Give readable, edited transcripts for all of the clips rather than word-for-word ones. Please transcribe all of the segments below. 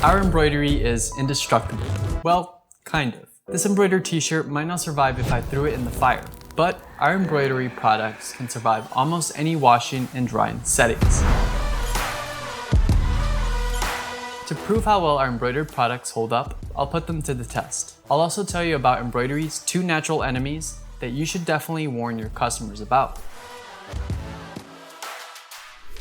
Our embroidery is indestructible. Well, kind of. This embroidered t-shirt might not survive if I threw it in the fire, but our embroidery products can survive almost any washing and drying settings. To prove how well our embroidered products hold up, I'll put them to the test. I'll also tell you about embroidery's 2 natural enemies that you should definitely warn your customers about.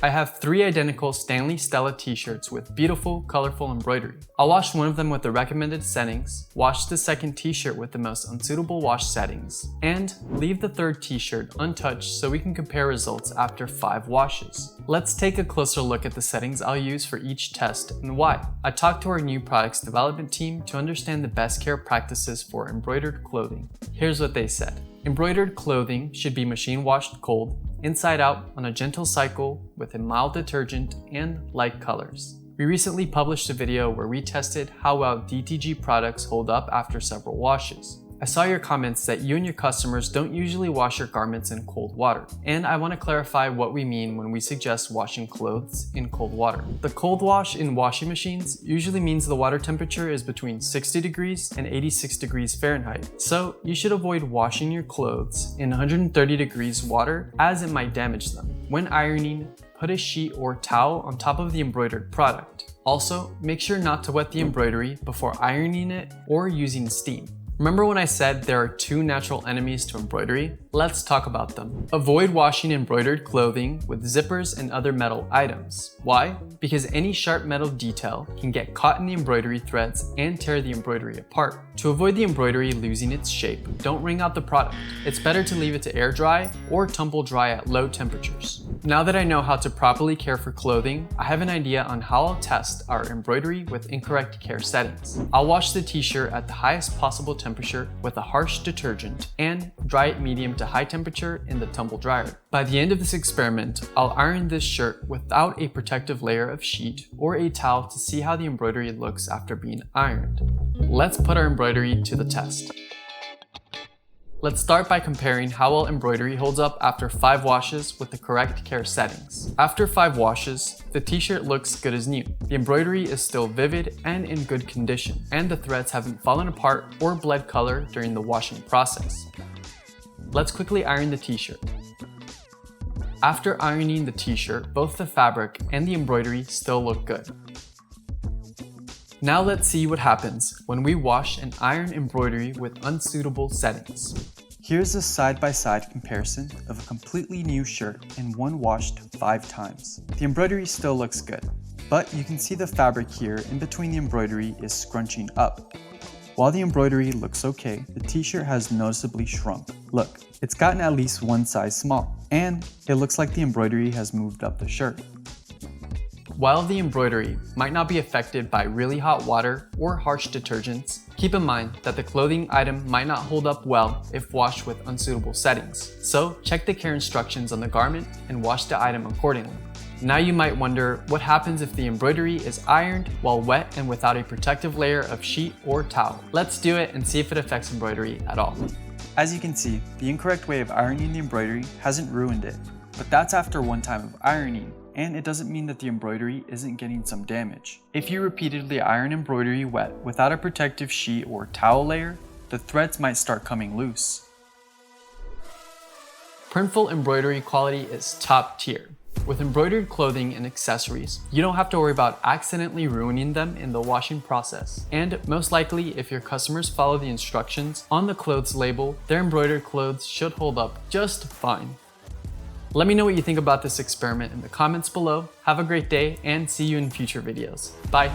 I have 3 identical Stanley Stella t-shirts with beautiful, colorful embroidery. I'll wash one of them with the recommended settings, wash the second t-shirt with the most unsuitable wash settings, and leave the third t-shirt untouched so we can compare results after 5 washes. Let's take a closer look at the settings I'll use for each test and why. I talked to our new products development team to understand the best care practices for embroidered clothing. Here's what they said. Embroidered clothing should be machine washed cold, inside out on a gentle cycle with a mild detergent and light colors. We recently published a video where we tested how well DTG products hold up after several washes. I saw your comments that you and your customers don't usually wash your garments in cold water, and I want to clarify what we mean when we suggest washing clothes in cold water. The cold wash in washing machines usually means the water temperature is between 60 degrees and 86 degrees Fahrenheit, so you should avoid washing your clothes in 130 degrees water as it might damage them. When ironing, put a sheet or towel on top of the embroidered product. Also, make sure not to wet the embroidery before ironing it or using steam. Remember when I said there are 2 natural enemies to embroidery? Let's talk about them. Avoid washing embroidered clothing with zippers and other metal items. Why? Because any sharp metal detail can get caught in the embroidery threads and tear the embroidery apart. To avoid the embroidery losing its shape, don't wring out the product. It's better to leave it to air dry or tumble dry at low temperatures. Now that I know how to properly care for clothing, I have an idea on how I'll test our embroidery with incorrect care settings. I'll wash the t-shirt at the highest possible temperature with a harsh detergent and dry it medium to high temperature in the tumble dryer. By the end of this experiment, I'll iron this shirt without a protective layer of sheet or a towel to see how the embroidery looks after being ironed. Let's put our embroidery to the test. Let's start by comparing how well embroidery holds up after 5 washes with the correct care settings. After 5 washes, the t-shirt looks good as new. The embroidery is still vivid and in good condition, and the threads haven't fallen apart or bled color during the washing process. Let's quickly iron the t-shirt. After ironing the t-shirt, both the fabric and the embroidery still look good. Now let's see what happens when we wash and iron embroidery with unsuitable settings. Here's a side-by-side comparison of a completely new shirt and one washed 5 times. The embroidery still looks good, but you can see the fabric here in between the embroidery is scrunching up. While the embroidery looks okay, the t-shirt has noticeably shrunk. Look, it's gotten at least 1 size small, and it looks like the embroidery has moved up the shirt. While the embroidery might not be affected by really hot water or harsh detergents, keep in mind that the clothing item might not hold up well if washed with unsuitable settings. So check the care instructions on the garment and wash the item accordingly. Now you might wonder what happens if the embroidery is ironed while wet and without a protective layer of sheet or towel. Let's do it and see if it affects embroidery at all. As you can see, the incorrect way of ironing the embroidery hasn't ruined it, but that's after 1 time of ironing. And it doesn't mean that the embroidery isn't getting some damage. If you repeatedly iron embroidery wet without a protective sheet or towel layer, the threads might start coming loose. Printful embroidery quality is top tier. With embroidered clothing and accessories, you don't have to worry about accidentally ruining them in the washing process. And most likely, if your customers follow the instructions on the clothes label, their embroidered clothes should hold up just fine. Let me know what you think about this experiment in the comments below. Have a great day and see you in future videos. Bye.